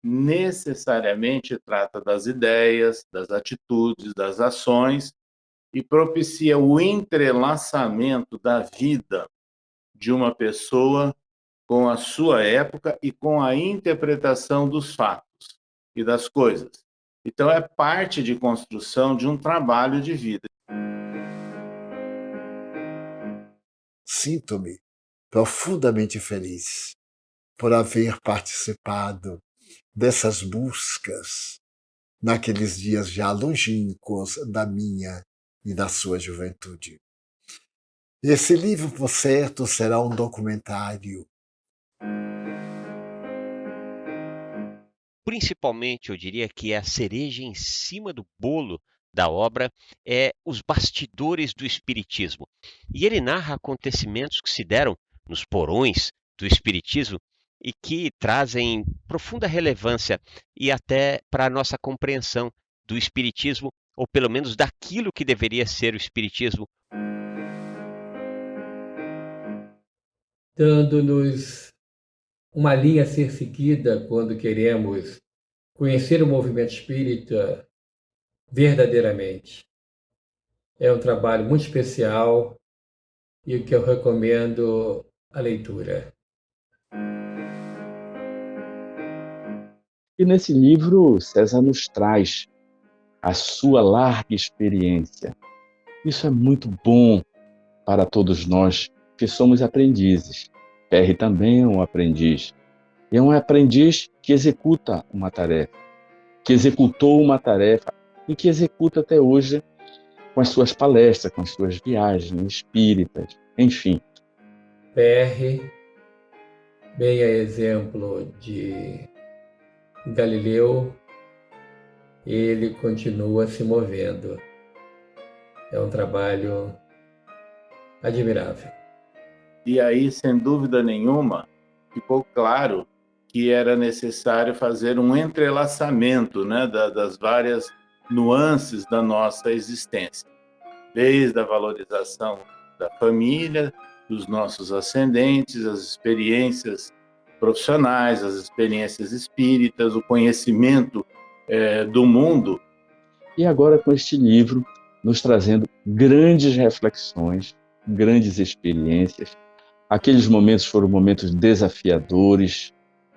necessariamente trata das ideias, das atitudes, das ações e propicia o entrelaçamento da vida de uma pessoa com a sua época e com a interpretação dos fatos e das coisas. Então, é parte de construção de um trabalho de vida. Sinto-me profundamente feliz por haver participado dessas buscas naqueles dias já longínquos da minha e da sua juventude. Esse livro, por certo, será um documentário. Principalmente, eu diria que a cereja em cima do bolo da obra é os bastidores do espiritismo. E ele narra acontecimentos que se deram nos porões do espiritismo e que trazem profunda relevância e até para a nossa compreensão do espiritismo, ou pelo menos daquilo que deveria ser o espiritismo. Dando-nos uma linha a ser seguida quando queremos conhecer o movimento espírita verdadeiramente. É um trabalho muito especial e que eu recomendo a leitura. E nesse livro, César nos traz a sua larga experiência. Isso é muito bom para todos nós que somos aprendizes. Perry também é um aprendiz. E é um aprendiz que executa uma tarefa, que executou uma tarefa e que executa até hoje com as suas palestras, com as suas viagens espíritas, enfim. Perry, bem a exemplo de Galileu, ele continua se movendo. É um trabalho admirável. E aí, sem dúvida nenhuma, ficou claro que era necessário fazer um entrelaçamento, né, das várias nuances da nossa existência, desde a valorização da família, dos nossos ascendentes, as experiências profissionais, as experiências espíritas, o conhecimento do mundo. E agora com este livro, nos trazendo grandes reflexões, grandes experiências. Aqueles momentos foram momentos desafiadores.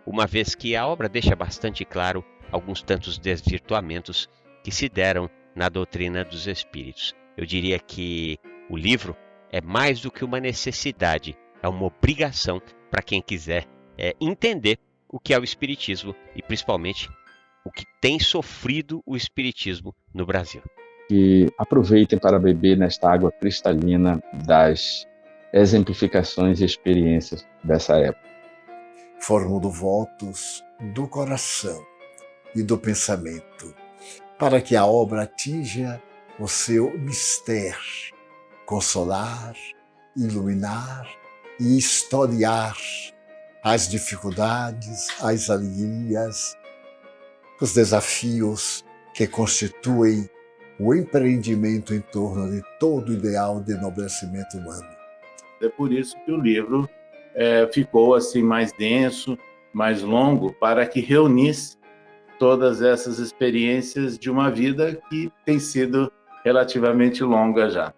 Uma vez que a obra deixa bastante claro alguns tantos desvirtuamentos que se deram na doutrina dos espíritos. Eu diria que o livro é mais do que uma necessidade, é uma obrigação para quem quiser entender o que é o espiritismo e principalmente o que tem sofrido o espiritismo no Brasil. E aproveitem para beber nesta água cristalina das exemplificações e experiências dessa época. Formulo votos do coração e do pensamento para que a obra atinja o seu mistério, consolar, iluminar e historiar as dificuldades, as alegrias, os desafios que constituem o empreendimento em torno de todo o ideal de enobrecimento humano. É por isso que o livro ficou assim mais denso, mais longo, para que reunisse todas essas experiências de uma vida que tem sido relativamente longa já.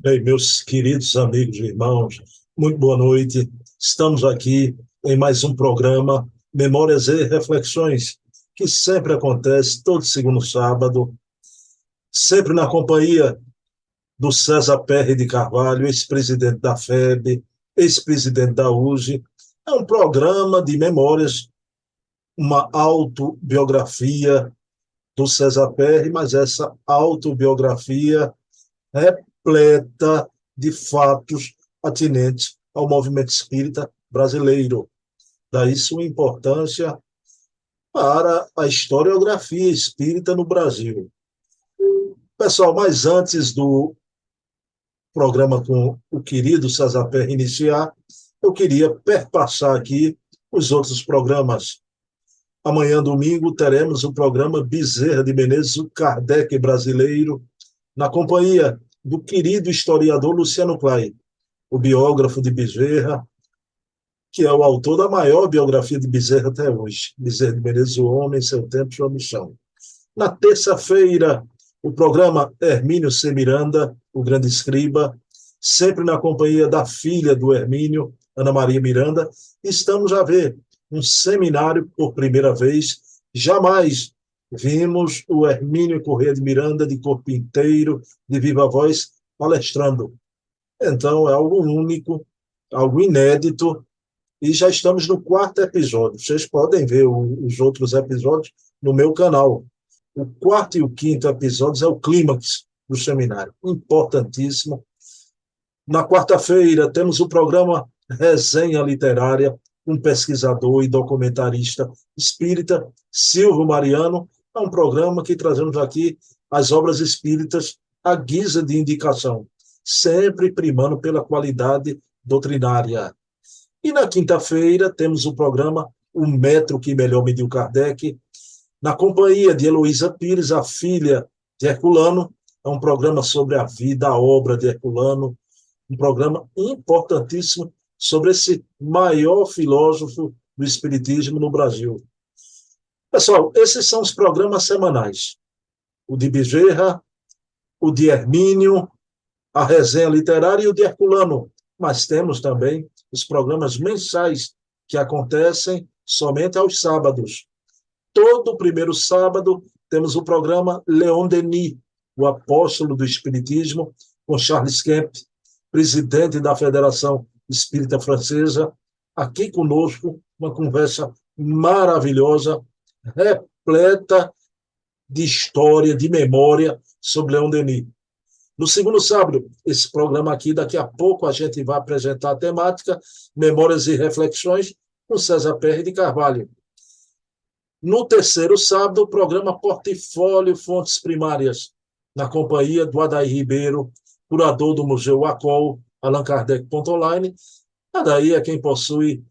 Bem, meus queridos amigos e irmãos, muito boa noite. Estamos aqui em mais um programa Memórias e Reflexões, que sempre acontece todo segundo sábado, sempre na companhia do César Perry de Carvalho, ex-presidente da FEB, ex-presidente da USE. É um programa de memórias, uma autobiografia do César Perry, mas essa autobiografia repleta de fatos atinentes ao movimento espírita brasileiro. Daí sua importância para a historiografia espírita no Brasil. Pessoal, mas antes do programa com o querido César Perry iniciar, eu queria perpassar aqui os outros programas. Amanhã, domingo, teremos o programa Bezerra de Menezes, o Kardec brasileiro, na companhia do querido historiador Luciano Klein, o biógrafo de Bezerra, que é o autor da maior biografia de Bezerra até hoje. Bezerra de Menezes, o homem, seu tempo, sua missão. Na terça-feira, o programa Hermínio C. Miranda, o grande escriba, sempre na companhia da filha do Hermínio, Ana Maria Miranda. Estamos a ver um seminário por primeira vez. Jamais vimos o Hermínio Corrêa de Miranda, de corpo inteiro, de viva voz, palestrando. Então, é algo único, algo inédito, e já estamos no 4º episódio. Vocês podem ver os outros episódios no meu canal. O 4º e o 5º episódios é o clímax do seminário, importantíssimo. Na quarta-feira, temos o programa Resenha Literária, um pesquisador e documentarista espírita, Silvio Mariano. É um programa que trazemos aqui as obras espíritas à guisa de indicação, sempre primando pela qualidade doutrinária. E na quinta-feira, temos o programa O Metro que Melhor Mediu Kardec, na companhia de Heloísa Pires, a filha de Herculano. É um programa sobre a vida, a obra de Herculano, um programa importantíssimo sobre esse maior filósofo do espiritismo no Brasil. Pessoal, esses são os programas semanais. O de Bezerra, o de Hermínio, a resenha literária e o de Herculano. Mas temos também os programas mensais que acontecem somente aos sábados. Todo primeiro sábado temos o programa Leon Denis, o apóstolo do Espiritismo, com Charles Kemp, presidente da Federação Espírita Francesa, aqui conosco, uma conversa maravilhosa, repleta de história, de memória sobre Leon Denis. No segundo sábado, esse programa aqui, daqui a pouco a gente vai apresentar a temática Memórias e Reflexões com César Perry de Carvalho. No terceiro sábado, o programa Portfólio Fontes Primárias, na companhia do Adair Ribeiro, curador do Museu ACOL, Allan Kardec.online. Adair é quem possui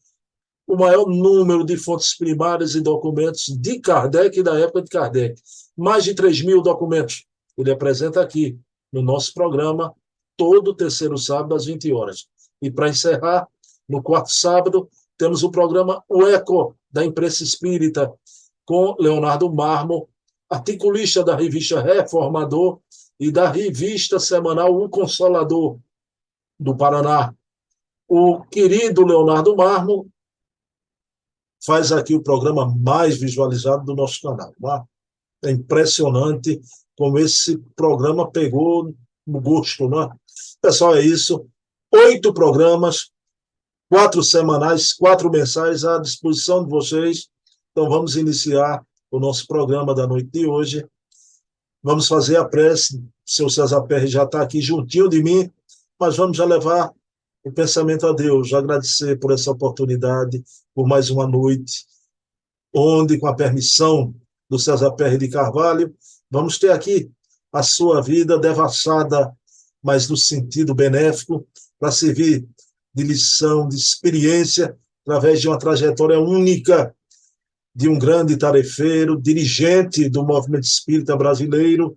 o maior número de fontes primárias e documentos de Kardec e da época de Kardec. Mais de 3.000 documentos. Ele apresenta aqui no nosso programa, todo terceiro sábado, às 20 horas. E para encerrar, no quarto sábado, temos o programa O Eco, da Imprensa Espírita, com Leonardo Marmo, articulista da revista Reformador e da revista semanal O Consolador, do Paraná. O querido Leonardo Marmo faz aqui o programa mais visualizado do nosso canal. É impressionante como esse programa pegou no gosto, né? Pessoal, é isso. 8 programas, 4 semanais, 4 mensais à disposição de vocês. Então, vamos iniciar o nosso programa da noite de hoje. Vamos fazer a prece. O seu César Perry já está aqui juntinho de mim, mas vamos já levar o pensamento a Deus, agradecer por essa oportunidade, por mais uma noite, onde, com a permissão do César Perry de Carvalho, vamos ter aqui a sua vida devassada, mas no sentido benéfico, para servir de lição, de experiência, através de uma trajetória única de um grande tarefeiro, dirigente do movimento espírita brasileiro,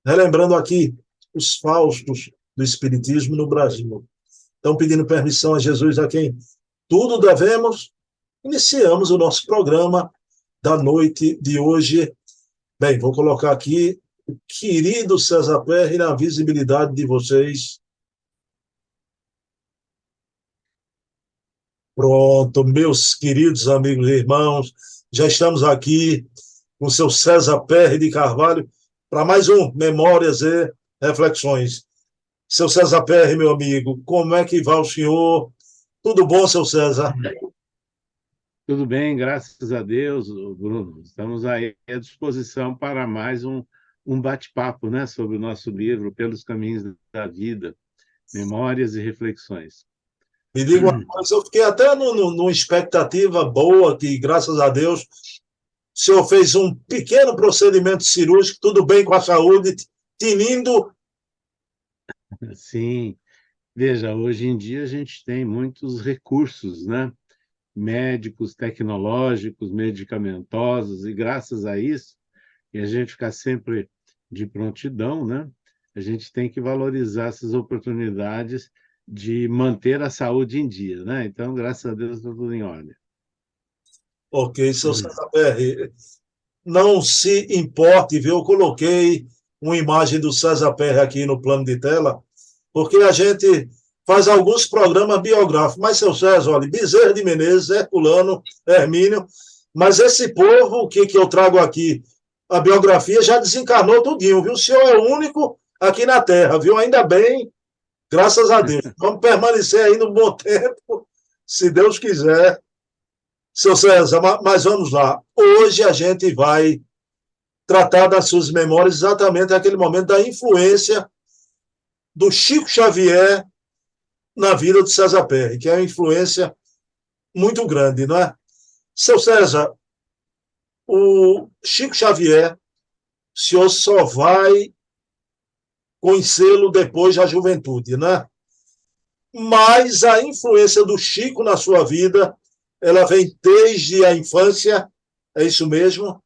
relembrando aqui os Faustos do Espiritismo no Brasil. Então, pedindo permissão a Jesus, a quem tudo devemos, iniciamos o nosso programa da noite de hoje. Bem, vou colocar aqui o querido César Perry na visibilidade de vocês. Pronto, meus queridos amigos e irmãos, já estamos aqui com o seu César Perry de Carvalho para mais um Memórias e Reflexões. Seu César Perry, meu amigo, como é que vai o senhor? Tudo bom, seu César? Tudo bem, graças a Deus, Bruno. Estamos aí à disposição para mais um bate-papo, né, sobre o nosso livro, Pelos Caminhos da Vida. Memórias e Reflexões. Me diga uma coisa, eu fiquei até numa expectativa boa, que graças a Deus o senhor fez um pequeno procedimento cirúrgico, tudo bem com a saúde, tinindo. Sim, veja, hoje em dia a gente tem muitos recursos, né? Médicos, tecnológicos, medicamentosos, e graças a isso, e a gente ficar sempre de prontidão, né? A gente tem que valorizar essas oportunidades de manter a saúde em dia, né? Então, graças a Deus, está tudo em ordem. Ok, seu César Perry, não se importe, viu? Eu coloquei uma imagem do César Perry aqui no plano de tela, porque a gente faz alguns programas biográficos. Mas, seu César, olha, Bezerra de Menezes, Herculano, Hermínio, mas esse povo que eu trago aqui, a biografia já desencarnou tudinho, viu? O senhor é o único aqui na Terra, viu? Ainda bem, graças a Deus. Vamos permanecer aí no bom tempo, se Deus quiser. Seu César, mas vamos lá. Hoje a gente vai tratar das suas memórias exatamente naquele momento da influência do Chico Xavier na vida do César Perry, que é uma influência muito grande, não é? Seu César, o Chico Xavier, o senhor só vai conhecê-lo depois da juventude, né? Mas a influência do Chico na sua vida, ela vem desde a infância, é isso mesmo?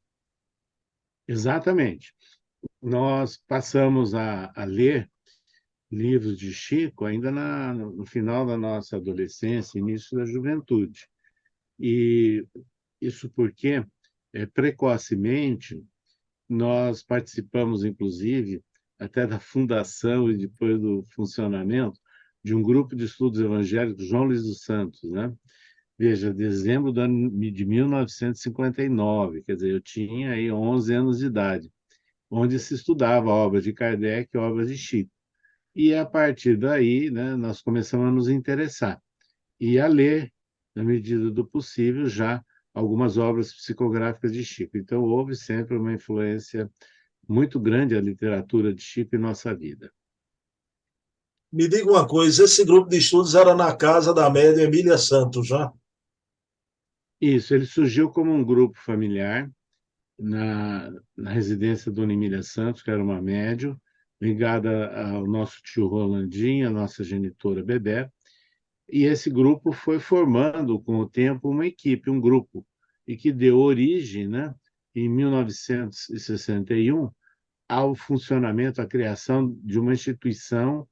Exatamente. Nós passamos a ler livros de Chico ainda no final da nossa adolescência, início da juventude. E isso porque, precocemente, nós participamos, inclusive, até da fundação e depois do funcionamento de um grupo de estudos evangélicos, João Luiz dos Santos, né? Veja, dezembro de 1959, quer dizer, eu tinha aí 11 anos de idade, onde se estudava a obra de Kardec e obras de Chico. E a partir daí, né, nós começamos a nos interessar e a ler, na medida do possível, já algumas obras psicográficas de Chico. Então, houve sempre uma influência muito grande a literatura de Chico em nossa vida. Me diga uma coisa, esse grupo de estudos era na casa da médium Emília Santos, já? Isso, ele surgiu como um grupo familiar na residência Dona Emília Santos, que era uma médium, ligada ao nosso tio Rolandinho, a nossa genitora Bebé, e esse grupo foi formando, com o tempo, uma equipe, um grupo, e que deu origem, né, em 1961, ao funcionamento, à criação de uma instituição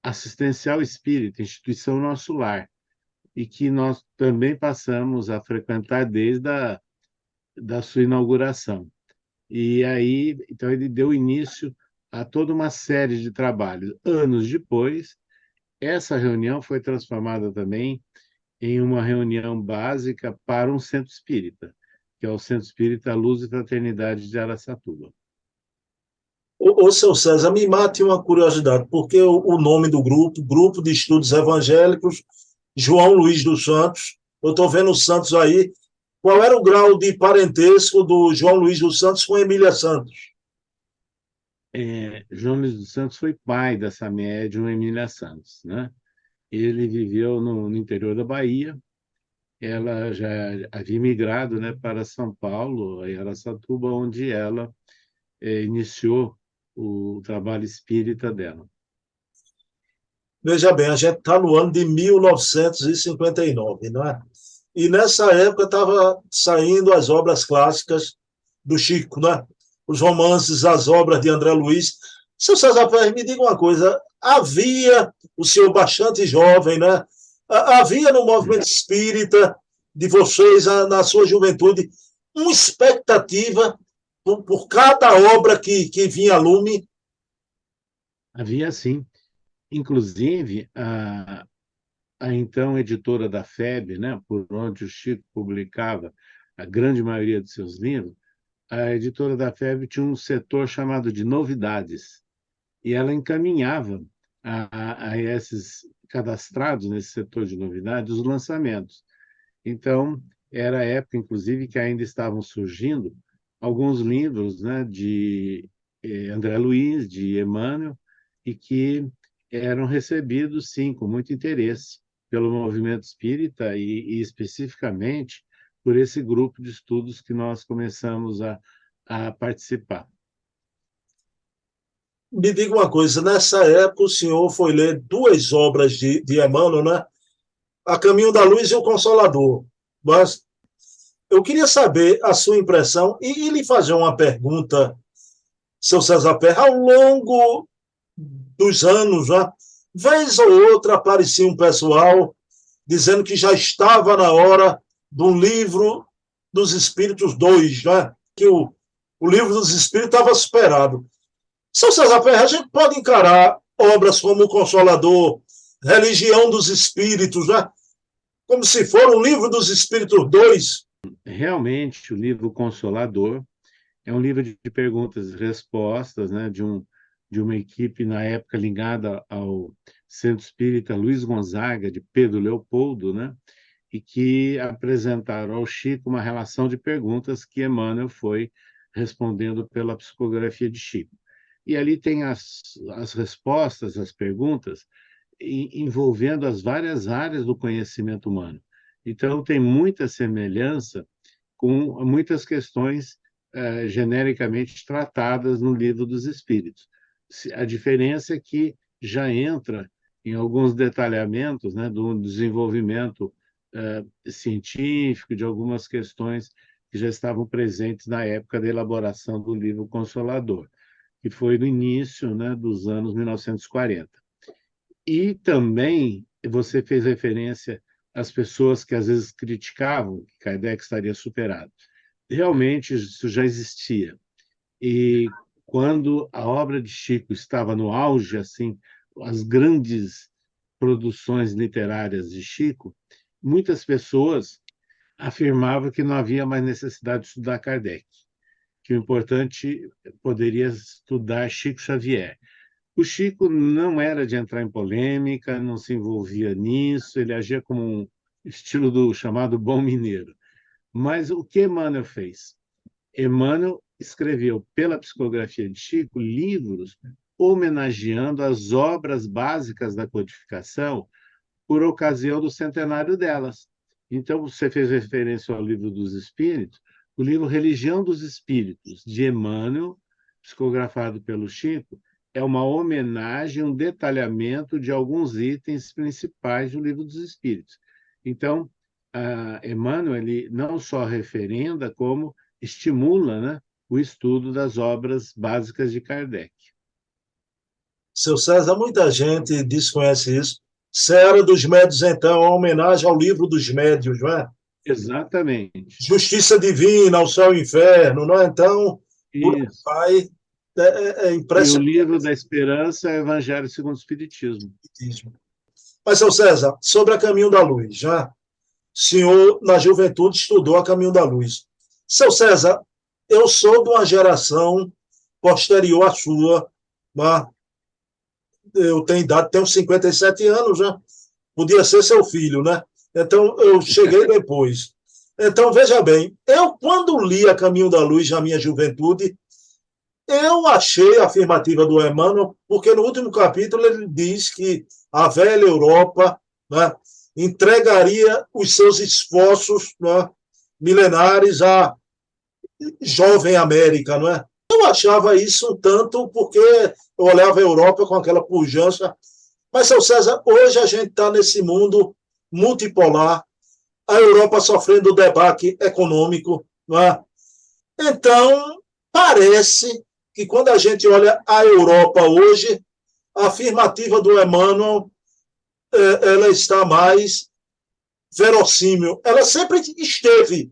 assistencial espírita, instituição Nosso Lar, e que nós também passamos a frequentar desde da sua inauguração. E aí, então, ele deu início a toda uma série de trabalhos. Anos depois, essa reunião foi transformada também em uma reunião básica para um centro espírita, que é o Centro Espírita Luz e Fraternidade de Araçatuba. Ô, seu César, me mate uma curiosidade, porque o nome do grupo, Grupo de Estudos Evangélicos, João Luiz dos Santos, eu estou vendo os Santos aí, qual era o grau de parentesco do João Luiz dos Santos com Emília Santos? João Luiz dos Santos foi pai dessa médium Emília Santos, né? Ele viveu no interior da Bahia. Ela já havia migrado, né, para São Paulo, em Araçatuba, onde ela iniciou o trabalho espírita dela. Veja bem, a gente está no ano de 1959, não é? E nessa época estava saindo as obras clássicas do Chico, né? Os romances, as obras de André Luiz. Seu César Pérez, me diga uma coisa, havia, o senhor bastante jovem, né? Havia no movimento espírita de vocês, na sua juventude, uma expectativa por cada obra que vinha a lume? Havia, sim. Inclusive, a então editora da FEB, né, por onde o Chico publicava a grande maioria dos seus livros, a editora da FEB tinha um setor chamado de novidades, e ela encaminhava a esses cadastrados nesse setor de novidades os lançamentos. Então, era a época, inclusive, que ainda estavam surgindo alguns livros, né, de André Luiz, de Emmanuel, e que eram recebidos, sim, com muito interesse pelo movimento espírita e especificamente por esse grupo de estudos que nós começamos a participar. Me diga uma coisa, nessa época o senhor foi ler duas obras de Emmanuel, né? A Caminho da Luz e o Consolador. Mas eu queria saber a sua impressão e lhe fazer uma pergunta, seu César Perra, ao longo dos anos, né? Vez ou outra aparecia um pessoal dizendo que já estava na hora do livro dos Espíritos 2, né? Que o livro dos Espíritos estava superado. Seu César Ferreira, a gente pode encarar obras como O Consolador, Religião dos Espíritos, né? Como se for um livro dos Espíritos 2. Realmente, o livro Consolador é um livro de perguntas e respostas, né, de uma equipe, na época, ligada ao Centro Espírita Luiz Gonzaga, de Pedro Leopoldo, né, e que apresentaram ao Chico uma relação de perguntas que Emmanuel foi respondendo pela psicografia de Chico. E ali tem as respostas, as perguntas, envolvendo as várias áreas do conhecimento humano. Então, tem muita semelhança com muitas questões genericamente tratadas no Livro dos Espíritos. A diferença é que já entra em alguns detalhamentos, né, do desenvolvimento científico, de algumas questões que já estavam presentes na época da elaboração do livro Consolador, que foi no início, né, dos anos 1940. E também você fez referência às pessoas que às vezes criticavam que Kardec estaria superado. Realmente isso já existia. E quando a obra de Chico estava no auge, assim, as grandes produções literárias de Chico, muitas pessoas afirmavam que não havia mais necessidade de estudar Kardec, que o importante poderia estudar Chico Xavier. O Chico não era de entrar em polêmica, não se envolvia nisso, ele agia como um estilo do chamado bom mineiro. Mas o que Emmanuel fez? Emmanuel escreveu, pela psicografia de Chico, livros homenageando as obras básicas da codificação por ocasião do centenário delas. Então, você fez referência ao Livro dos Espíritos, o livro Religião dos Espíritos, de Emmanuel, psicografado pelo Chico, é uma homenagem, um detalhamento de alguns itens principais do Livro dos Espíritos. Então, Emmanuel ele não só referenda, como estimula, né, o estudo das obras básicas de Kardec. Seu César, muita gente desconhece isso. Seara dos Médios, então, é uma homenagem ao livro dos médios, não é? Exatamente. Justiça divina, ao céu e ao inferno, não é? Então, por aí Isso. vai. É E o impressionante. livro da Esperança é o Evangelho segundo o Espiritismo. Mas, seu César, sobre a Caminho da Luz, já? O senhor, na juventude, estudou a Caminho da Luz. Seu César, eu sou de uma geração posterior à sua, né? Eu tenho idade, tenho 57 anos já. Podia ser seu filho, né? Então, eu cheguei depois. Então, veja bem, eu, quando li A Caminho da Luz na minha juventude, eu achei a afirmativa do Emmanuel, porque no último capítulo ele diz que a velha Europa, né, entregaria os seus esforços, né, milenares à jovem América, não é? Eu achava isso um tanto porque eu olhava a Europa com aquela pujança. Mas, seu César, hoje a gente está nesse mundo multipolar, a Europa sofrendo debate econômico, não é? Então, parece que quando a gente olha a Europa hoje, a afirmativa do Emmanuel ela está mais verossímil. Ela sempre esteve,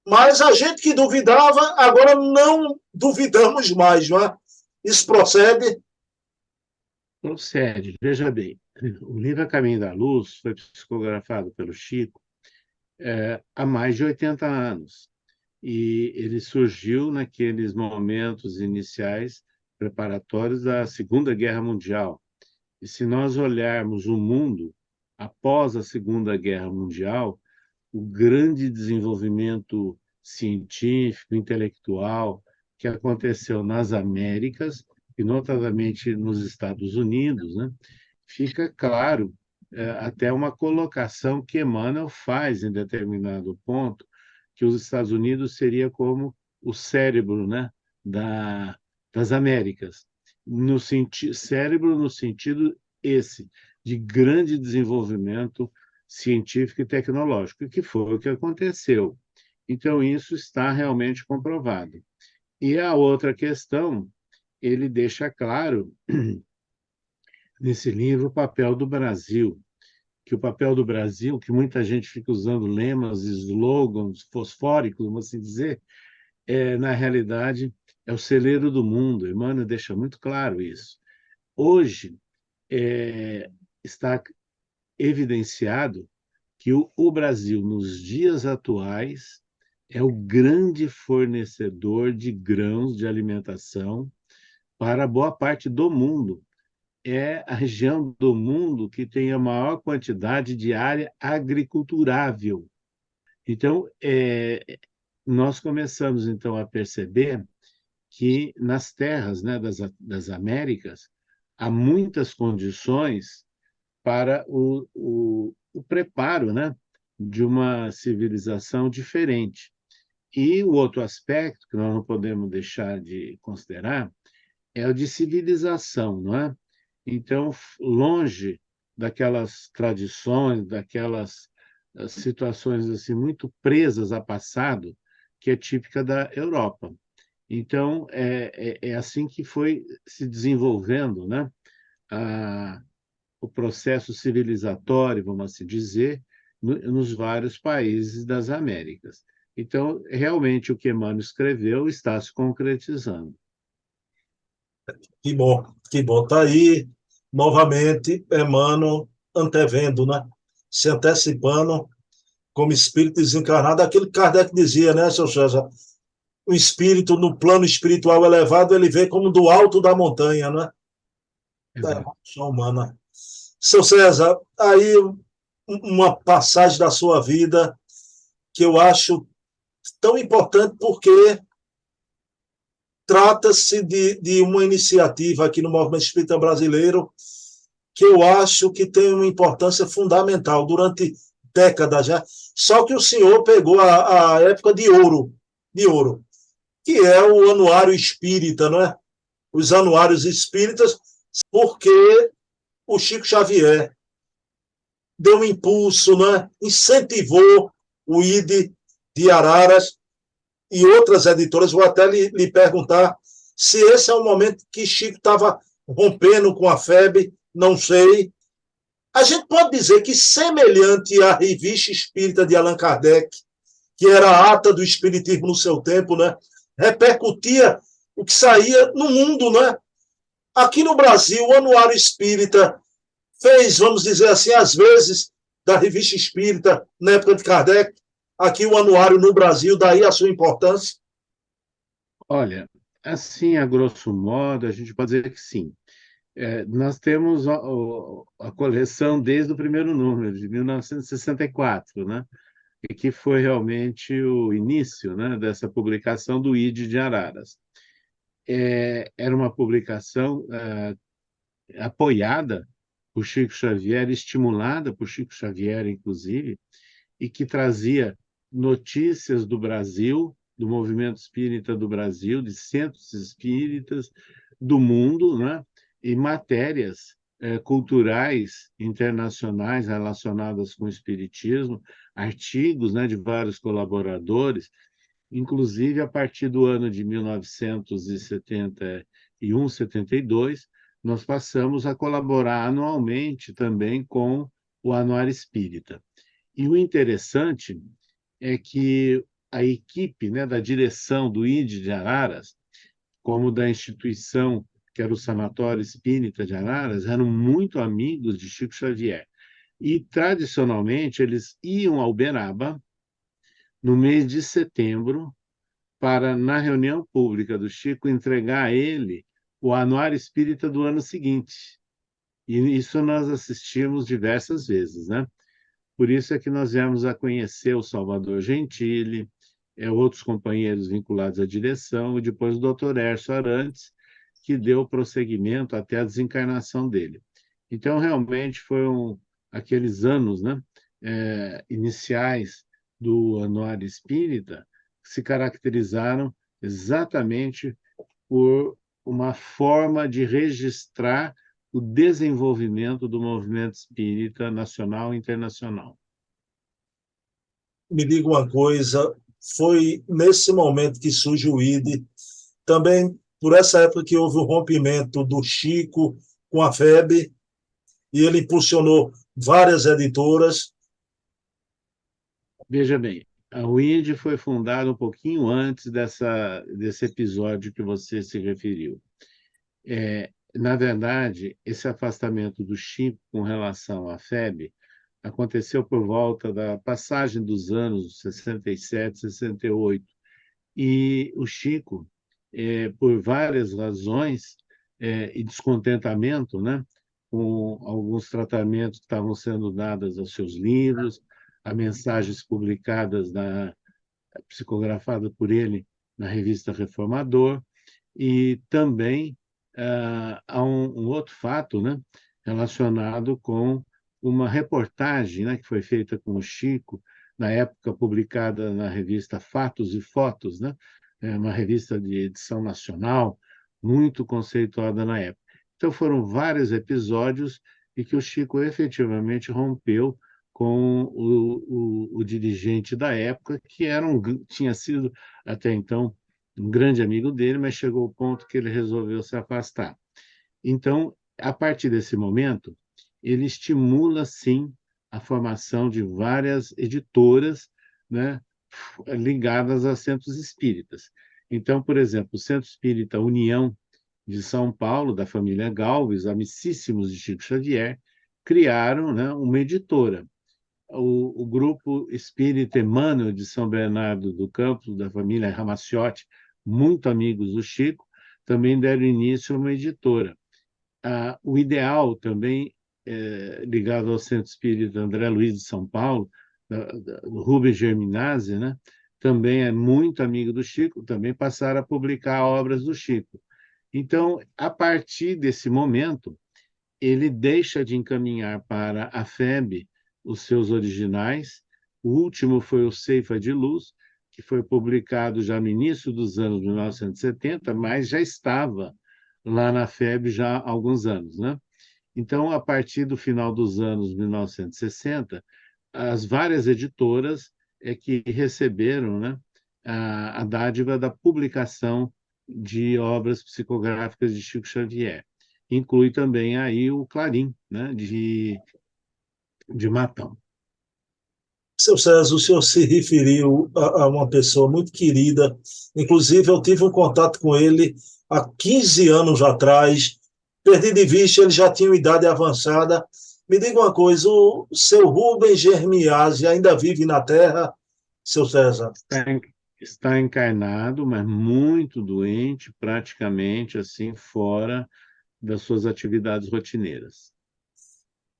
mas a gente que duvidava, agora não duvidamos mais, não é? Isso procede? Procede. Veja bem, o livro A Caminho da Luz foi psicografado pelo Chico há mais de 80 anos. E ele surgiu naqueles momentos iniciais preparatórios da Segunda Guerra Mundial. E se nós olharmos o mundo após a Segunda Guerra Mundial, o grande desenvolvimento científico, intelectual que aconteceu nas Américas e notadamente nos Estados Unidos, né, fica claro até uma colocação que Emmanuel faz em determinado ponto, que os Estados Unidos seria como o cérebro, né, da, das Américas, no cérebro no sentido esse, de grande desenvolvimento científico e tecnológico, que foi o que aconteceu. Então, isso está realmente comprovado. E a outra questão, ele deixa claro nesse livro o papel do Brasil, que o papel do Brasil, que muita gente fica usando lemas, slogans fosfóricos, vamos assim dizer, na realidade é o celeiro do mundo. Emmanuel deixa muito claro isso. Hoje está evidenciado que o Brasil, nos dias atuais, é o grande fornecedor de grãos de alimentação para boa parte do mundo. É a região do mundo que tem a maior quantidade de área agriculturável. Então, nós começamos então a perceber que nas terras, né, das Américas há muitas condições para o preparo, né, de uma civilização diferente. E o outro aspecto que nós não podemos deixar de considerar é o de civilização, não é? Então, longe daquelas tradições, daquelas situações assim muito presas a passado, que é típica da Europa. Então, é assim que foi se desenvolvendo, né, o processo civilizatório, vamos assim dizer, nos vários países das Américas. Então, realmente, o que Emmanuel escreveu está se concretizando. Que bom, que bom. Está aí, novamente, Emmanuel antevendo, né? Se antecipando como espírito desencarnado, aquilo que Kardec dizia, né, seu César? O espírito, no plano espiritual elevado, ele vê como do alto da montanha, né? Da Exato. evolução humana. Seu César, aí uma passagem da sua vida que eu acho tão importante porque trata-se de uma iniciativa aqui no Movimento Espírita Brasileiro que eu acho que tem uma importância fundamental durante décadas já. Só que o senhor pegou a época de ouro, que é o Anuário Espírita, não é? Os anuários espíritas, porque o Chico Xavier deu um impulso, né? Incentivou o ID de Araras e outras editoras. Vou até lhe perguntar se esse é o momento que Chico estava rompendo com a FEB, não sei. A gente pode dizer que, semelhante à Revista Espírita de Allan Kardec, que era a ata do espiritismo no seu tempo, né? Repercutia o que saía no mundo, né? Aqui no Brasil, o Anuário Espírita fez, vamos dizer assim, às vezes, da Revista Espírita, na época de Kardec, aqui o Anuário no Brasil, daí a sua importância. Olha, assim, a grosso modo, a gente pode dizer que sim. Nós temos a coleção desde o primeiro número, de 1964, né? E que foi realmente o início, né, dessa publicação do ID de Araras. Era uma publicação apoiada por Chico Xavier, estimulada por Chico Xavier, inclusive, e que trazia notícias do Brasil, do movimento espírita do Brasil, de centros espíritas do mundo, né? E matérias culturais internacionais relacionadas com o espiritismo, artigos, né, de vários colaboradores, inclusive a partir do ano de 1971, 72, nós passamos a colaborar anualmente também com o Anuário Espírita. E o interessante é que a equipe, né, da direção do ID de Araras, como da instituição que era o Sanatório Espírita de Araras, eram muito amigos de Chico Xavier. E, tradicionalmente, eles iam ao Uberaba no mês de setembro para, na reunião pública do Chico, entregar a ele o Anuário Espírita do ano seguinte. E isso nós assistimos diversas vezes, né? Por isso é que nós viemos a conhecer o Salvador Gentili, outros companheiros vinculados à direção, e depois o Dr. Hércio Arantes, que deu prosseguimento até a desencarnação dele. Então, realmente, foram aqueles anos, né, iniciais do Anuário Espírita que se caracterizaram exatamente por uma forma de registrar o desenvolvimento do movimento espírita nacional e internacional. Me diga uma coisa, foi nesse momento que surge o ID, também por essa época que houve o rompimento do Chico com a FEB, e ele impulsionou várias editoras. Veja bem, a UIND foi fundada um pouquinho antes desse episódio que você se referiu. Na verdade, esse afastamento do Chico com relação à FEB aconteceu por volta da passagem dos anos 67, 68. E o Chico, por várias razões, e descontentamento, né, com alguns tratamentos que estavam sendo dados aos seus livros, a mensagens publicadas, psicografadas por ele na revista Reformador, e também há um outro fato, né, relacionado com uma reportagem, né, que foi feita com o Chico, na época publicada na revista Fatos e Fotos, né, uma revista de edição nacional, muito conceituada na época. Então, foram vários episódios em que o Chico efetivamente rompeu com o dirigente da época, que tinha sido, até então, um grande amigo dele, mas chegou ao ponto que ele resolveu se afastar. Então, a partir desse momento, ele estimula, sim, a formação de várias editoras, né, ligadas a centros espíritas. Então, por exemplo, o Centro Espírita União de São Paulo, da família Galves, amicíssimos de Chico Xavier, criaram, né, uma editora. O Grupo Espírita Emmanuel de São Bernardo do Campo, da família Ramaciotti, muito amigos do Chico, também deram início a uma editora. O Ideal, também ligado ao Centro Espírita André Luiz de São Paulo, do Rubens Germinazzi, né? Também é muito amigo do Chico, também passaram a publicar obras do Chico. Então, a partir desse momento, ele deixa de encaminhar para a FEB os seus originais. O último foi o Ceifa de Luz, que foi publicado já no início dos anos 1970, mas já estava lá na FEB já há alguns anos, né? Então, a partir do final dos anos 1960, as várias editoras que receberam, né, a dádiva da publicação de obras psicográficas de Chico Xavier. Inclui também aí o Clarim, né, de Matão. Seu César, o senhor se referiu a uma pessoa muito querida, inclusive eu tive um contato com ele há 15 anos atrás, perdi de vista, ele já tinha uma idade avançada. Me diga uma coisa, o seu Rubens Germiazzi ainda vive na Terra, seu César? Está encarnado, mas muito doente, praticamente assim, fora das suas atividades rotineiras.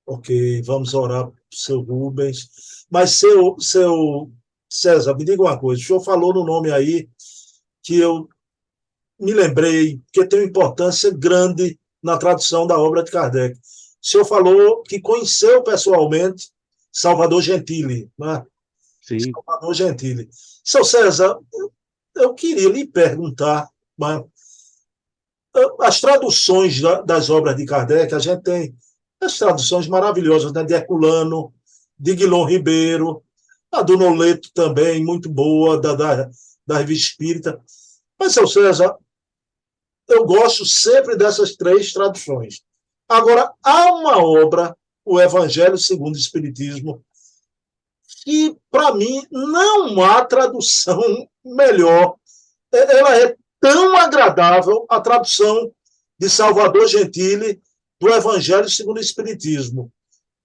Ok, vamos orar para o seu Rubens. Mas, seu César, me diga uma coisa, o senhor falou no nome aí que eu me lembrei que tem uma importância grande na tradução da obra de Kardec. O senhor falou que conheceu pessoalmente Salvador Gentili, né? Sim. Salvador Gentili. Seu César, eu queria lhe perguntar, né, as traduções das obras de Kardec, a gente tem as traduções maravilhosas, né, de Herculano, de Guilom Ribeiro, a do Noleto também, muito boa, da Revista Espírita. Mas, seu César, eu gosto sempre dessas três traduções. Agora, há uma obra, o Evangelho segundo o Espiritismo, que, para mim, não há tradução melhor. Ela é tão agradável, a tradução de Salvador Gentili do Evangelho segundo o Espiritismo.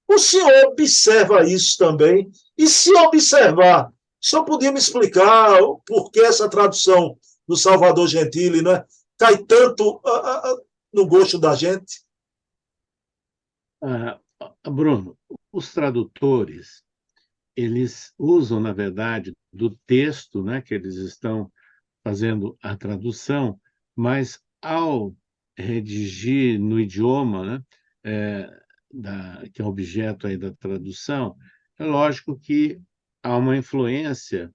O senhor observa isso também? E se observar, o senhor podia me explicar por que essa tradução do Salvador Gentili, né, cai tanto no gosto da gente? Bruno, os tradutores, eles usam, na verdade, do texto, né, que eles estão fazendo a tradução, mas ao redigir no idioma, né, que é objeto aí da tradução, é lógico que há uma influência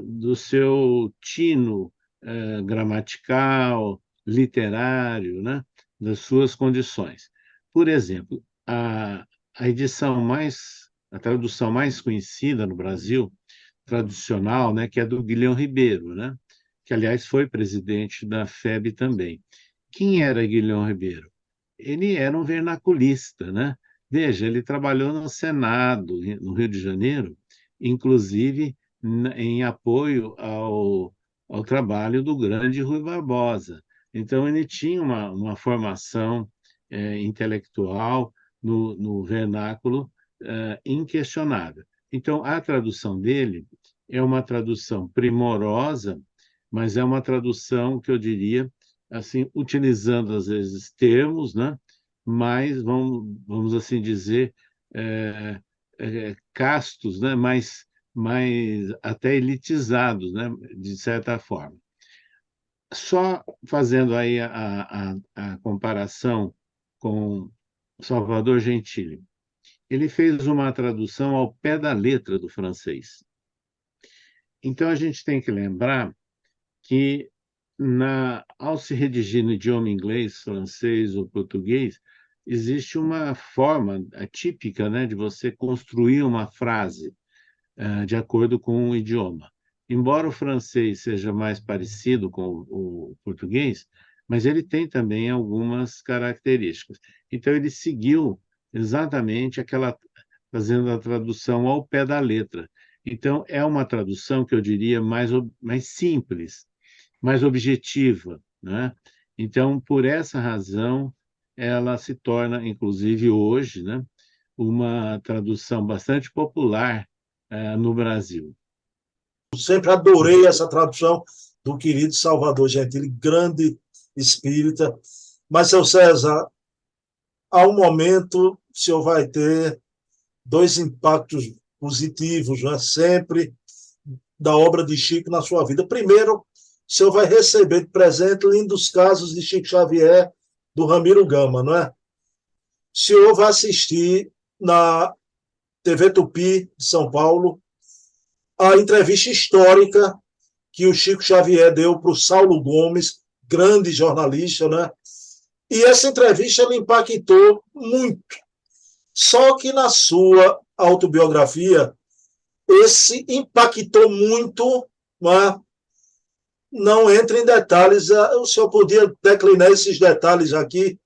do seu tino gramatical, literário, né, das suas condições. Por exemplo, a tradução mais conhecida no Brasil, tradicional, né, que é do Guilhom Ribeiro, né, que, aliás, foi presidente da FEB também. Quem era Guilhom Ribeiro? Ele era um vernaculista, né? Veja, ele trabalhou no Senado, no Rio de Janeiro, inclusive em apoio ao trabalho do grande Rui Barbosa. Então, ele tinha uma formação intelectual no vernáculo inquestionável. Então, a tradução dele é uma tradução primorosa, mas é uma tradução que eu diria, assim, utilizando às vezes termos, né? Mas vamos assim dizer, castos, né? Mais até elitizados, né? De certa forma. Só fazendo aí a comparação com Salvador Gentili. Ele fez uma tradução ao pé da letra do francês. Então, a gente tem que lembrar que, ao se redigir no idioma inglês, francês ou português, existe uma forma típica, né, de você construir uma frase de acordo com o idioma. Embora o francês seja mais parecido com o português, mas ele tem também algumas características. Então, ele seguiu exatamente fazendo a tradução ao pé da letra. Então, é uma tradução que eu diria mais simples, mais objetiva, né? Então, por essa razão, ela se torna, inclusive hoje, né, uma tradução bastante popular no Brasil. Sempre adorei essa tradução do querido Salvador Gentili, grande espírita. Mas, seu César, há um momento o senhor vai ter dois impactos positivos, né? Sempre da obra de Chico na sua vida. Primeiro, o senhor vai receber de presente lindos casos de Chico Xavier, do Ramiro Gama, não é? O senhor vai assistir na TV Tupi de São Paulo a entrevista histórica que o Chico Xavier deu para o Saulo Gomes, grande jornalista, né? E essa entrevista me impactou muito. Só que na sua autobiografia, esse impactou muito, né? Não entra em detalhes. O senhor podia declinar esses detalhes aqui?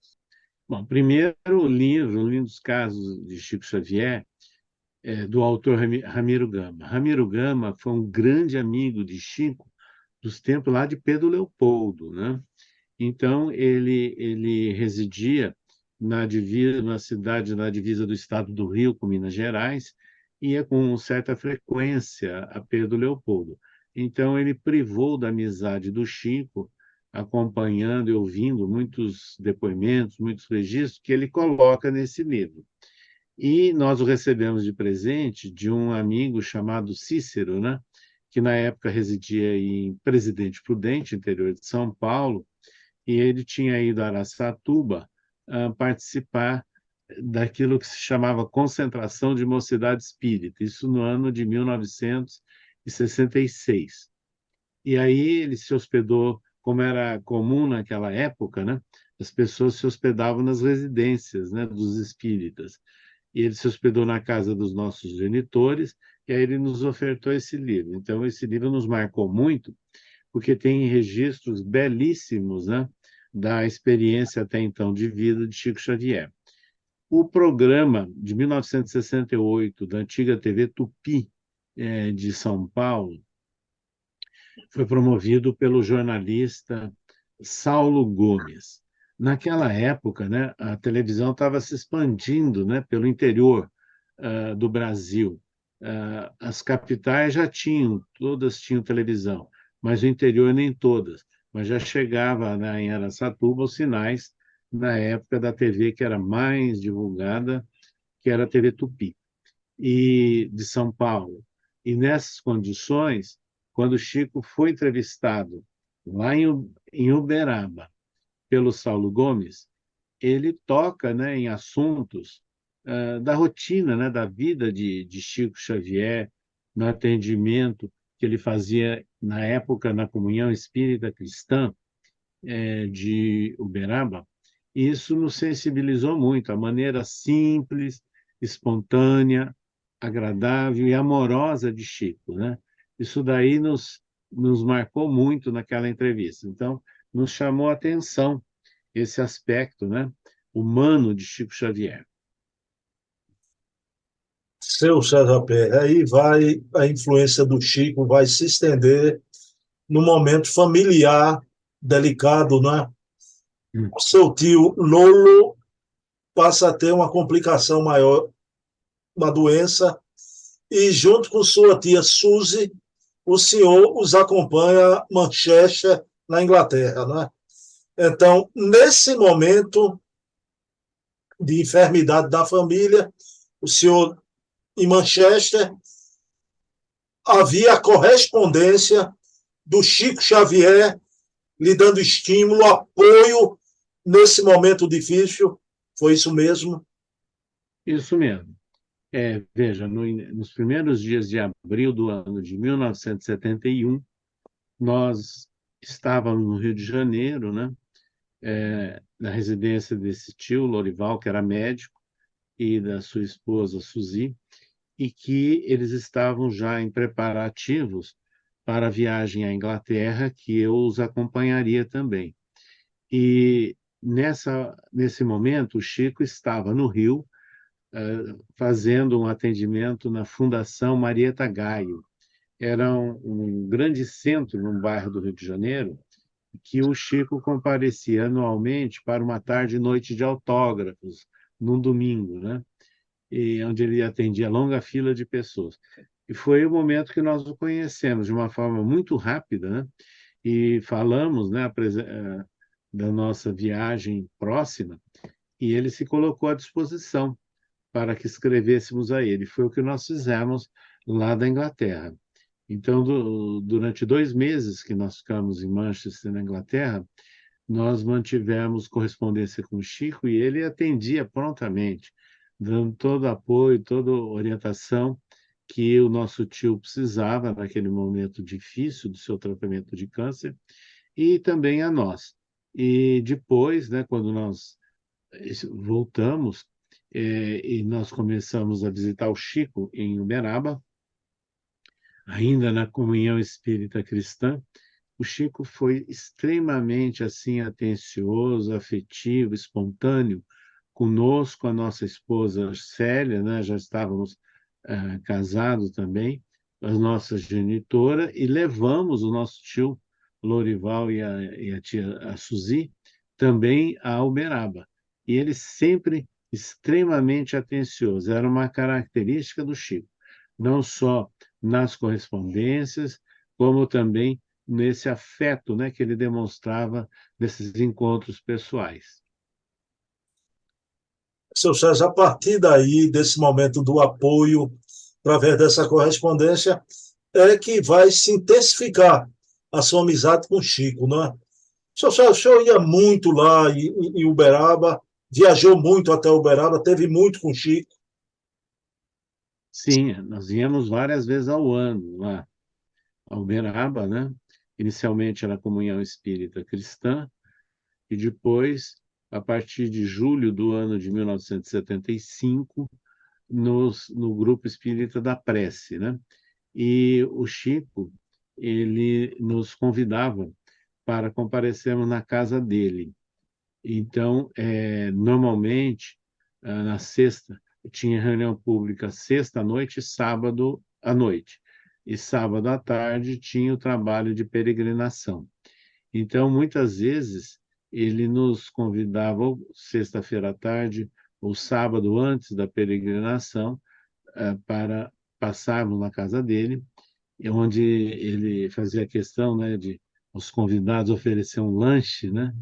Bom, primeiro o livro, Lindos Casos de Chico Xavier, do autor Ramiro Gama. Ramiro Gama foi um grande amigo de Chico dos tempos lá de Pedro Leopoldo, né? Então, ele residia na cidade, na divisa do estado do Rio com Minas Gerais, ia com certa frequência a Pedro Leopoldo. Então, ele privou da amizade do Chico, acompanhando e ouvindo muitos depoimentos, muitos registros que ele coloca nesse livro. E nós o recebemos de presente de um amigo chamado Cícero, né? Que na época residia em Presidente Prudente, interior de São Paulo, e ele tinha ido a Araçatuba participar daquilo que se chamava Concentração de Mocidade Espírita, isso no ano de 1966. E aí ele se hospedou, como era comum naquela época, né? As pessoas se hospedavam nas residências, né, dos espíritas. E ele se hospedou na casa dos nossos genitores, e aí ele nos ofertou esse livro. Então, esse livro nos marcou muito, porque tem registros belíssimos, né, da experiência até então de vida de Chico Xavier. O programa de 1968 da antiga TV Tupi de São Paulo foi promovido pelo jornalista Saulo Gomes. Naquela época, né, a televisão estava se expandindo, né, pelo interior do Brasil. As capitais todas tinham televisão, mas o interior nem todas. Mas já chegava, né, em Araçatuba os sinais na época da TV que era mais divulgada, que era a TV Tupi, e de São Paulo. E nessas condições, quando Chico foi entrevistado lá em Uberaba, pelo Saulo Gomes, ele toca, né, em assuntos da rotina, né, da vida de Chico Xavier, no atendimento que ele fazia na época na Comunhão Espírita Cristã de Uberaba. Isso nos sensibilizou muito, a maneira simples, espontânea, agradável e amorosa de Chico, né? Isso daí nos marcou muito naquela entrevista. Então, nos chamou a atenção esse aspecto, né, humano de Chico Xavier. Seu César Pérez, aí vai a influência do Chico vai se estender no momento familiar delicado, né? O seu tio Lolo passa a ter uma complicação maior, uma doença, e junto com sua tia Suzy, o senhor os acompanha a Manchester, na Inglaterra, né? Então, nesse momento de enfermidade da família, o senhor em Manchester, havia a correspondência do Chico Xavier lhe dando estímulo, apoio nesse momento difícil. Foi isso mesmo? Isso mesmo. Veja, nos primeiros dias de abril do ano de 1971, nós estávamos no Rio de Janeiro, né? Na residência desse tio, Lorival, que era médico, e da sua esposa, Suzy, e que eles estavam já em preparativos para a viagem à Inglaterra, que eu os acompanharia também. E nesse momento, o Chico estava no Rio, fazendo um atendimento na Fundação Marieta Gaio. Era um grande centro num bairro do Rio de Janeiro, que o Chico comparecia anualmente para uma tarde e noite de autógrafos, num domingo, né? E onde ele atendia longa fila de pessoas. E foi o momento que nós o conhecemos de uma forma muito rápida, né? E falamos, né, da nossa viagem próxima, e ele se colocou à disposição para que escrevêssemos a ele. Foi o que nós fizemos lá da Inglaterra. Então, durante 2 meses que nós ficamos em Manchester, na Inglaterra, nós mantivemos correspondência com o Chico e ele atendia prontamente, dando todo apoio, toda orientação que o nosso tio precisava naquele momento difícil do seu tratamento de câncer e também a nós. E depois, né, quando nós voltamos e nós começamos a visitar o Chico em Uberaba, ainda na Comunhão Espírita Cristã, o Chico foi extremamente assim atencioso, afetivo, espontâneo conosco, a nossa esposa Célia, né? Já estávamos casados também, a nossa genitora, e levamos o nosso tio Lorival e a tia a Suzy também a Uberaba. E ele sempre extremamente atencioso, era uma característica do Chico, não só nas correspondências, como também nesse afeto, né, que ele demonstrava nesses encontros pessoais. Seu César, a partir daí, desse momento do apoio, através dessa correspondência, é que vai se intensificar a sua amizade com o Chico, não é? Seu César, o senhor ia muito lá em Uberaba, viajou muito até Uberaba, teve muito com o Chico. Sim, nós íamos várias vezes ao ano lá a Uberaba, né? Inicialmente era a Comunhão Espírita Cristã, e depois, a partir de julho do ano de 1975, no Grupo Espírita da Prece, né? E o Chico, ele nos convidava para comparecermos na casa dele. Então, normalmente, na sexta, tinha reunião pública sexta à noite e sábado à noite. E sábado à tarde tinha o trabalho de peregrinação. Então, muitas vezes, ele nos convidava ou sexta-feira à tarde ou sábado antes da peregrinação para passarmos na casa dele, onde ele fazia questão, né, de os convidados oferecer um lanche, né?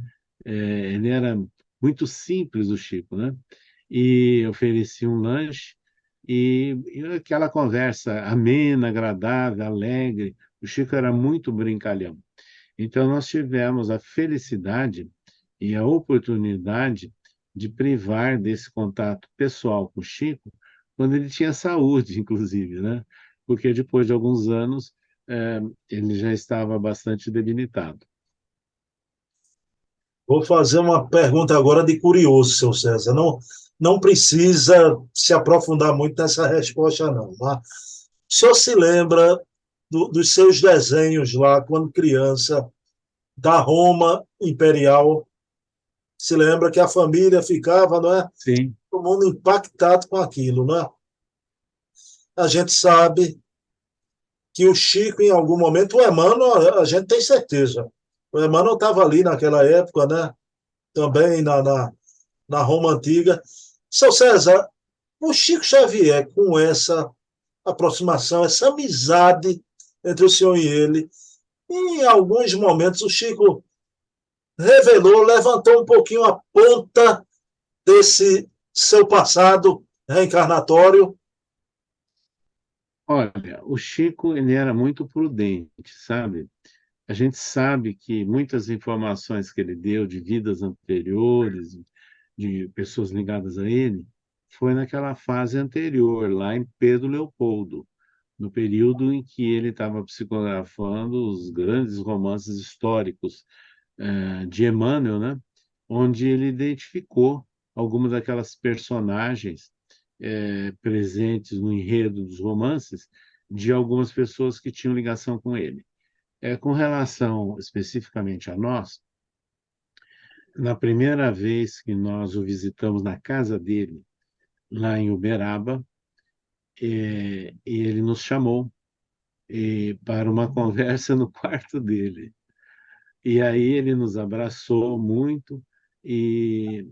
Ele era muito simples, o Chico, né? E oferecia um lanche e aquela conversa amena, agradável, alegre. O Chico era muito brincalhão. Então, nós tivemos a felicidade e a oportunidade de privar desse contato pessoal com o Chico quando ele tinha saúde, inclusive, né? Porque depois de alguns anos, ele já estava bastante debilitado. Vou fazer uma pergunta agora de curioso, seu César. Não precisa se aprofundar muito nessa resposta, não. Tá? O senhor se lembra dos seus desenhos lá, quando criança, da Roma Imperial? Se lembra que a família ficava, não é? Sim. Todo mundo impactado com aquilo, não é? A gente sabe que o Chico, em algum momento, o Emmanuel, a gente tem certeza. O Emmanuel estava ali naquela época, né? Também na Roma Antiga. Seu César, o Chico Xavier, com essa aproximação, essa amizade entre o senhor e ele, em alguns momentos o Chico revelou, levantou um pouquinho a ponta desse seu passado reencarnatório. Olha, o Chico, ele era muito prudente, sabe? A gente sabe que muitas informações que ele deu de vidas anteriores, de pessoas ligadas a ele, foi naquela fase anterior, lá em Pedro Leopoldo, no período em que ele estava psicografando os grandes romances históricos de Emmanuel, né? Onde ele identificou algumas daquelas personagens presentes no enredo dos romances de algumas pessoas que tinham ligação com ele. Com relação especificamente a nós, na primeira vez que nós o visitamos na casa dele, lá em Uberaba, ele nos chamou para uma conversa no quarto dele. E aí ele nos abraçou muito e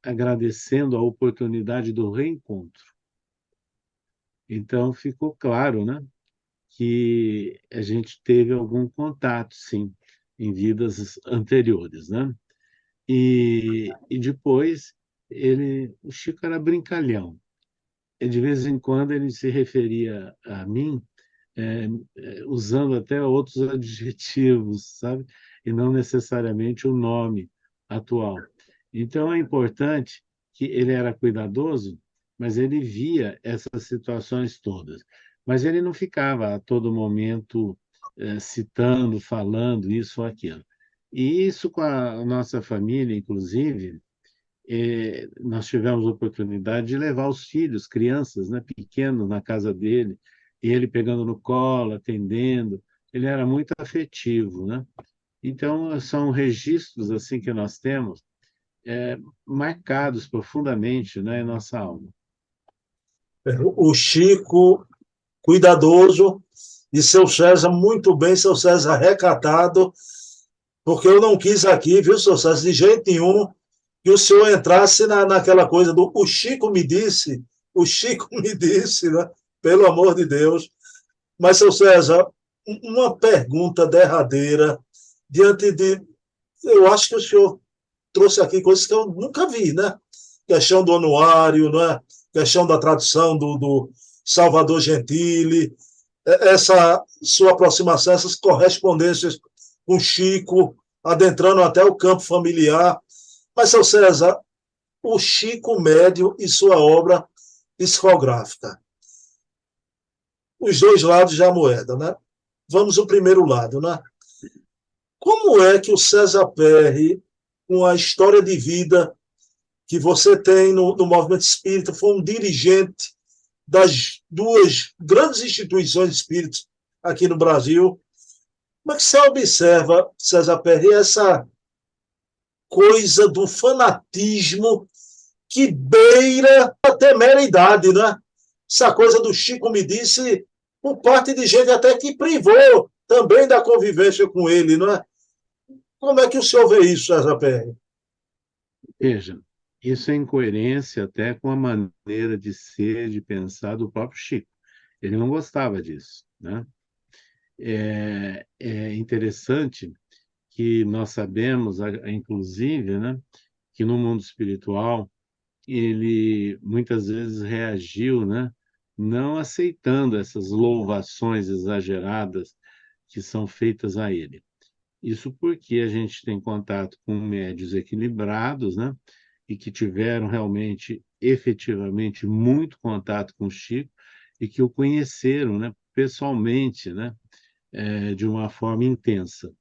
agradecendo a oportunidade do reencontro. Então ficou claro, né, que a gente teve algum contato, sim, em vidas anteriores, né? E depois o Chico era brincalhão. E de vez em quando ele se referia a mim usando até outros adjetivos, sabe? E não necessariamente o nome atual. Então é importante que ele era cuidadoso, mas ele via essas situações todas. Mas ele não ficava a todo momento citando, falando isso ou aquilo. E isso com a nossa família, inclusive, nós tivemos a oportunidade de levar os filhos, crianças, né, pequenos, na casa dele, e ele pegando no colo, atendendo. Ele era muito afetivo, né? Então, são registros assim que nós temos marcados profundamente, né, em nossa alma. O Chico, cuidadoso, e seu César, muito bem, seu César recatado, porque eu não quis aqui, viu, seu César, de jeito nenhum, que o senhor entrasse naquela coisa do o Chico me disse, né? Pelo amor de Deus. Mas, seu César, uma pergunta derradeira, diante de. Eu acho que o senhor trouxe aqui coisas que eu nunca vi, né? Questão do anuário, né? Questão da tradução do Salvador Gentili, essa sua aproximação, essas correspondências com Chico, adentrando até o campo familiar. Mas, seu César, o Chico Médio e sua obra discográfica. Os dois lados da moeda, né? Vamos ao primeiro lado, né? Como é que o César Perry, com a história de vida que você tem no movimento espírita, foi um dirigente das duas grandes instituições espíritas aqui no Brasil, como é que você observa, César Perry, essa coisa do fanatismo que beira a temeridade, né? Essa coisa do Chico me disse, por parte de gente até que privou também da convivência com ele, não é? Como é que o senhor vê isso, César Perry? Veja, isso é incoerência até com a maneira de ser, de pensar do próprio Chico. Ele não gostava disso, né? É interessante que nós sabemos, inclusive, né, que no mundo espiritual ele muitas vezes reagiu, né, não aceitando essas louvações exageradas que são feitas a ele. Isso porque a gente tem contato com médios equilibrados, né? E que tiveram realmente, efetivamente, muito contato com o Chico e que o conheceram, né? Pessoalmente, né? De uma forma intensa.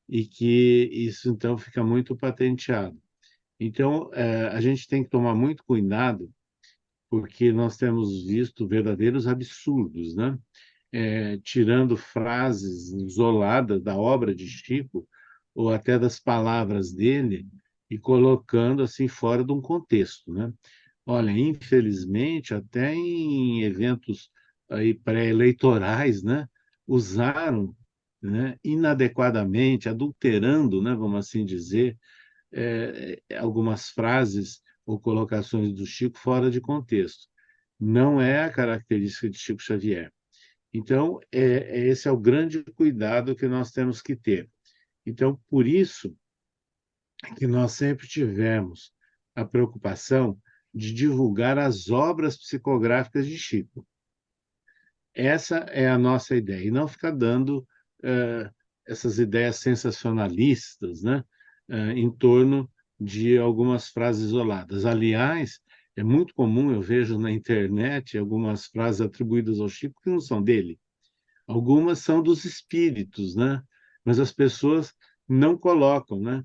E que isso, então, fica muito patenteado. Então, a gente tem que tomar muito cuidado, porque nós temos visto verdadeiros absurdos, né? Tirando frases isoladas da obra de Chico, ou até das palavras dele, e colocando assim fora de um contexto, né? Olha, infelizmente, até em eventos aí pré-eleitorais, né, usaram, né, inadequadamente, adulterando, né, vamos assim dizer, algumas frases ou colocações do Chico fora de contexto. Não é a característica de Chico Xavier. Então, esse é o grande cuidado que nós temos que ter. Então, por isso que nós sempre tivemos a preocupação de divulgar as obras psicográficas de Chico. Essa é a nossa ideia, e não ficar dando essas ideias sensacionalistas, né, em torno de algumas frases isoladas. Aliás, é muito comum, eu vejo na internet, algumas frases atribuídas ao Chico que não são dele. Algumas são dos espíritos, né? Mas as pessoas não colocam, né?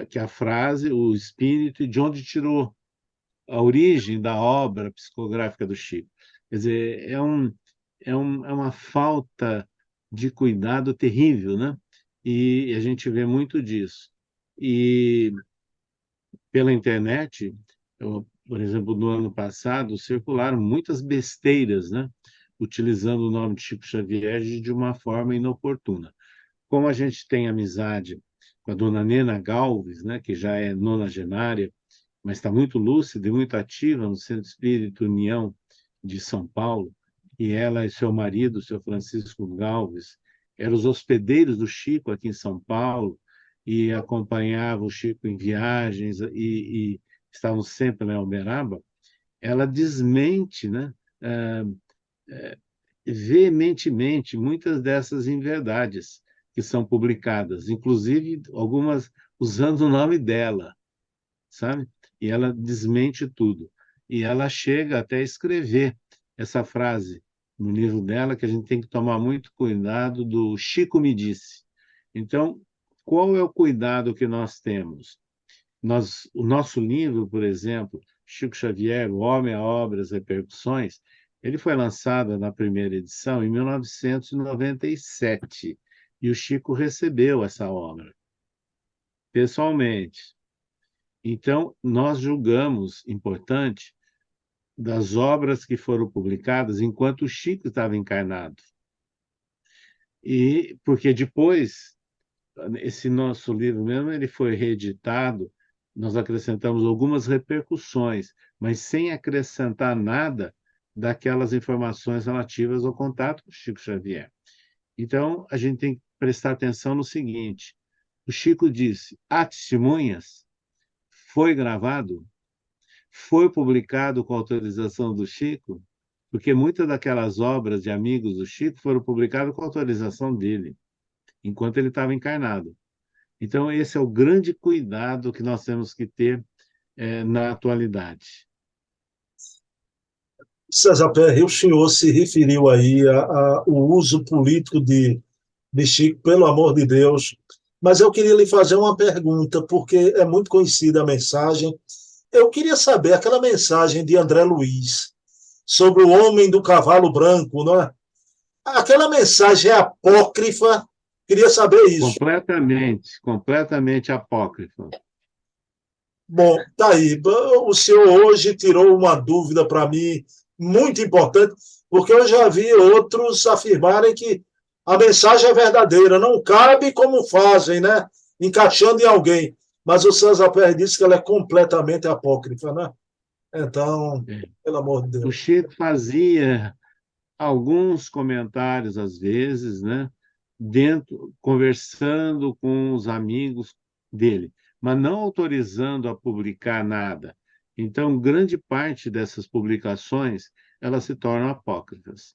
Que a frase, o espírito, e de onde tirou a origem da obra psicográfica do Chico. Quer dizer, é uma falta de cuidado terrível, né? E a gente vê muito disso. E pela internet, por exemplo, no ano passado, circularam muitas besteiras, né? Utilizando o nome de Chico Xavier de uma forma inoportuna. Como a gente tem amizade com a dona Nena Galves, né, que já é nonagenária, mas está muito lúcida e muito ativa no Centro Espírita União de São Paulo, e ela e seu marido, o seu Francisco Galves, eram os hospedeiros do Chico aqui em São Paulo, e acompanhavam o Chico em viagens e estavam sempre na Uberaba. Ela desmente, né, veementemente muitas dessas inverdades que são publicadas, inclusive algumas usando o nome dela, sabe? E ela desmente tudo. E ela chega até a escrever essa frase no livro dela, que a gente tem que tomar muito cuidado do Chico me disse. Então, qual é o cuidado que nós temos? O nosso livro, por exemplo, Chico Xavier, O Homem, a Obra, as Repercussões, ele foi lançado na primeira edição em 1997, e o Chico recebeu essa obra pessoalmente. Então, nós julgamos importante das obras que foram publicadas enquanto o Chico estava encarnado. E porque depois esse nosso livro mesmo, ele foi reeditado, nós acrescentamos algumas repercussões, mas sem acrescentar nada daquelas informações relativas ao contato com o Chico Xavier. Então, a gente tem que prestar atenção no seguinte: o Chico disse, há testemunhas, foi gravado, foi publicado com autorização do Chico, porque muitas daquelas obras de amigos do Chico foram publicadas com autorização dele, enquanto ele estava encarnado. Então, esse é o grande cuidado que nós temos que ter na atualidade. César Perry, o senhor se referiu aí ao uso político de Chico, pelo amor de Deus, mas eu queria lhe fazer uma pergunta, porque é muito conhecida a mensagem. Eu queria saber aquela mensagem de André Luiz sobre o homem do cavalo branco, não é? Aquela mensagem é apócrifa, queria saber isso. Completamente apócrifa. Bom, tá aí. O senhor hoje tirou uma dúvida para mim muito importante, porque eu já vi outros afirmarem que a mensagem é verdadeira, não cabe como fazem, né? Encaixando em alguém. Mas o César Pérez disse que ela é completamente apócrifa, né? Então, pelo amor de O Deus. Chico fazia alguns comentários, às vezes, né? Conversando com os amigos dele, mas não autorizando a publicar nada. Então, grande parte dessas publicações, elas se tornam apócrifas.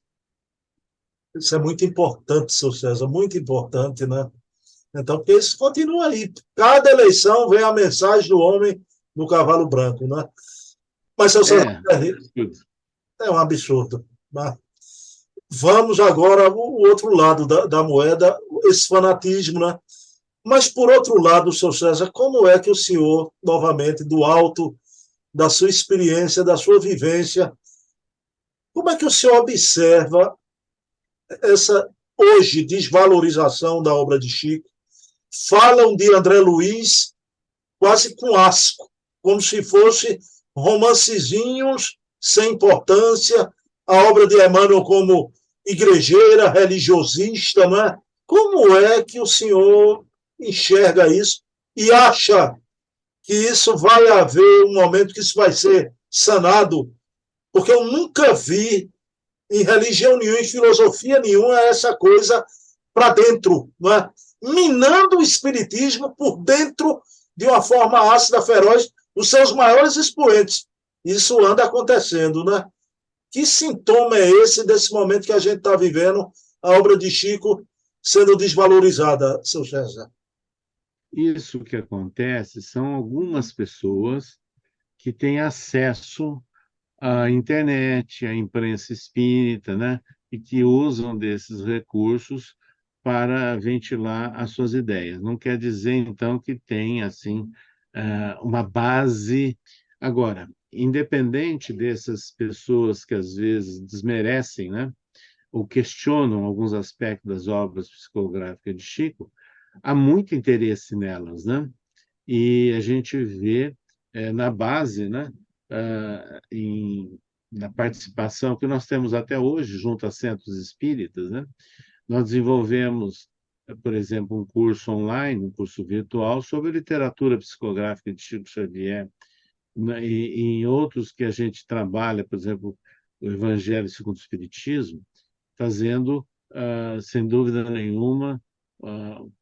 Isso é muito importante, seu César, muito importante, né? Então, porque isso continua aí. Cada eleição vem a mensagem do homem no cavalo branco, né? Mas, seu César, É, é um absurdo. Né? Vamos agora o outro lado da moeda, esse fanatismo, né? Mas, por outro lado, seu César, como é que o senhor, novamente, do alto da sua experiência, da sua vivência, como é que o senhor observa essa, hoje, desvalorização da obra de Chico? Falam de André Luiz quase com asco, como se fosse romancezinhos sem importância, a obra de Emmanuel como igrejeira, religiosista, não é? Como é que o senhor enxerga isso e acha que isso vai haver um momento que isso vai ser sanado? Porque eu nunca vi em religião nenhuma, em filosofia nenhuma, essa coisa para dentro, não é? Minando o espiritismo por dentro de uma forma ácida, feroz, os seus maiores expoentes. Isso anda acontecendo, né? Que sintoma é esse desse momento que a gente está vivendo, a obra de Chico sendo desvalorizada, seu César? isso que acontece são algumas pessoas que têm acesso à internet, à imprensa espírita, né? E que usam desses recursos para ventilar as suas ideias. Não quer dizer, então, que tem, assim, uma base. Agora, independente dessas pessoas que às vezes desmerecem, né? Ou questionam alguns aspectos das obras psicográficas de Chico, há muito interesse nelas, né? E a gente vê na base, né? Na participação que nós temos até hoje junto a centros espíritas, né? Nós desenvolvemos, por exemplo, um curso online, um curso virtual sobre literatura psicográfica de Chico Xavier, né? E em outros que a gente trabalha, por exemplo, o Evangelho segundo o Espiritismo, fazendo, sem dúvida nenhuma,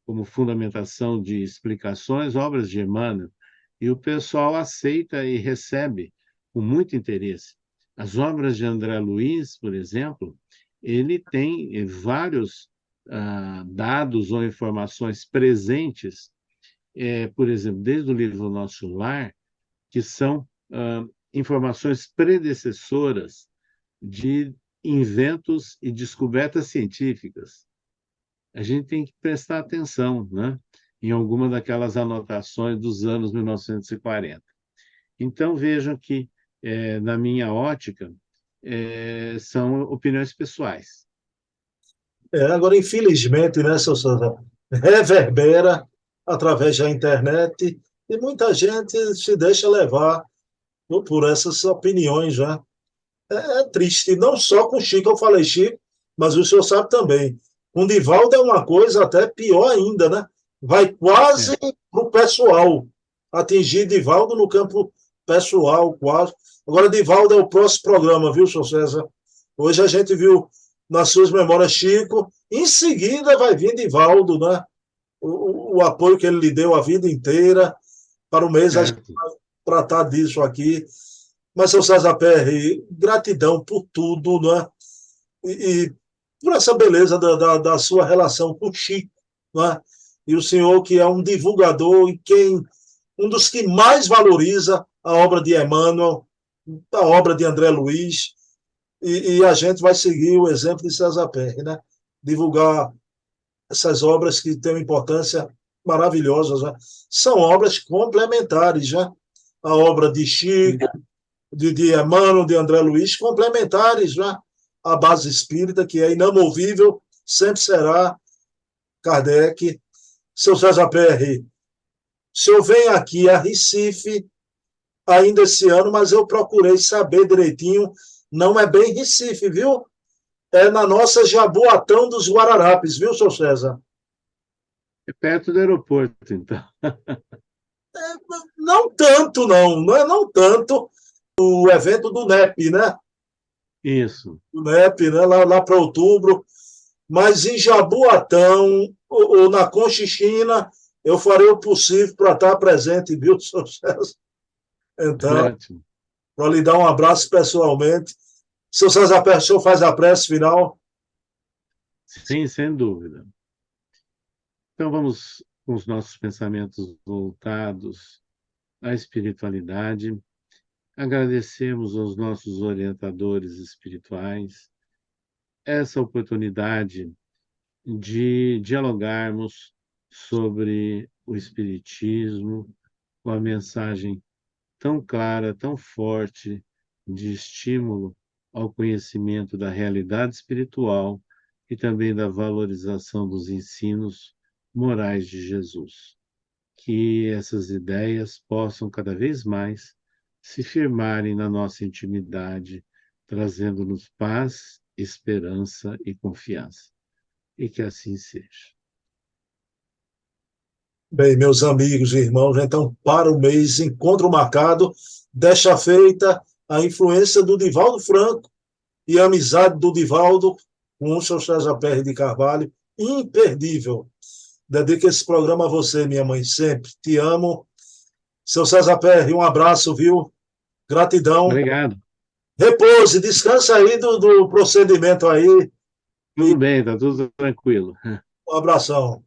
como fundamentação de explicações, obras de Emmanuel, e o pessoal aceita e recebe com muito interesse. As obras de André Luiz, por exemplo, ele tem vários dados ou informações presentes, por exemplo, desde o livro Nosso Lar, que são informações predecessoras de inventos e descobertas científicas. A gente tem que prestar atenção, né? Em alguma daquelas anotações dos anos 1940. Então, vejam que, na minha ótica, são opiniões pessoais. Agora, infelizmente, né, seu César, reverbera através da internet e muita gente se deixa levar por essas opiniões, né? É triste, não só com o Chico, eu falei Chico, mas o senhor sabe também. Com o Divaldo é uma coisa até pior ainda, né? Vai quase para o pessoal, atingir Divaldo no campo pessoal, quase. Agora, Divaldo é o próximo programa, viu, senhor César? Hoje a gente viu nas suas memórias Chico, em seguida vai vir Divaldo, né? O apoio que ele lhe deu a vida inteira. Para o mês a gente vai tratar disso aqui. Mas, seu César Perry, gratidão por tudo, né? E por essa beleza da sua relação com o Chico, né? E o senhor que é um divulgador e um dos que mais valoriza a obra de Emmanuel, a obra de André Luiz, e a gente vai seguir o exemplo de César Perry, né? Divulgar essas obras que têm uma importância maravilhosa, né? São obras complementares, né? A obra de Chico, de Emmanuel, de André Luiz, complementares, né? A base espírita, que é inamovível, sempre será Kardec. Seu César Perry, o senhor vem aqui a Recife ainda esse ano, mas eu procurei saber direitinho, não é bem Recife, viu? É na nossa Jaboatão dos Guararapes, viu, seu César? É perto do aeroporto, então. Não tanto, não é não tanto. O evento do NEP, né? Isso. O NEP, né? Lá para outubro. Mas em Jaboatão ou na Conchichina, eu farei o possível para estar presente, viu, seu César? Então, Ótimo. para lhe dar um abraço pessoalmente. Seu César Perry, o senhor faz a prece final? Sim, sem dúvida. Então vamos com os nossos pensamentos voltados à espiritualidade. Agradecemos aos nossos orientadores espirituais essa oportunidade de dialogarmos sobre o espiritismo, com a mensagem tão clara, tão forte de estímulo ao conhecimento da realidade espiritual e também da valorização dos ensinos morais de Jesus. Que essas ideias possam cada vez mais se firmarem na nossa intimidade, trazendo-nos paz, esperança e confiança. E que assim seja. Bem, meus amigos e irmãos, então, para o mês, encontro marcado, desta feita, a influência do Divaldo Franco e a amizade do Divaldo com o Sr. César Pérez de Carvalho, imperdível. Dedico esse programa a você, minha mãe, sempre. Te amo. Seu César Pérez, um abraço, viu? Gratidão. Obrigado. Repouse, descansa aí do procedimento aí. Tudo bem, tá tudo tranquilo. Um abração.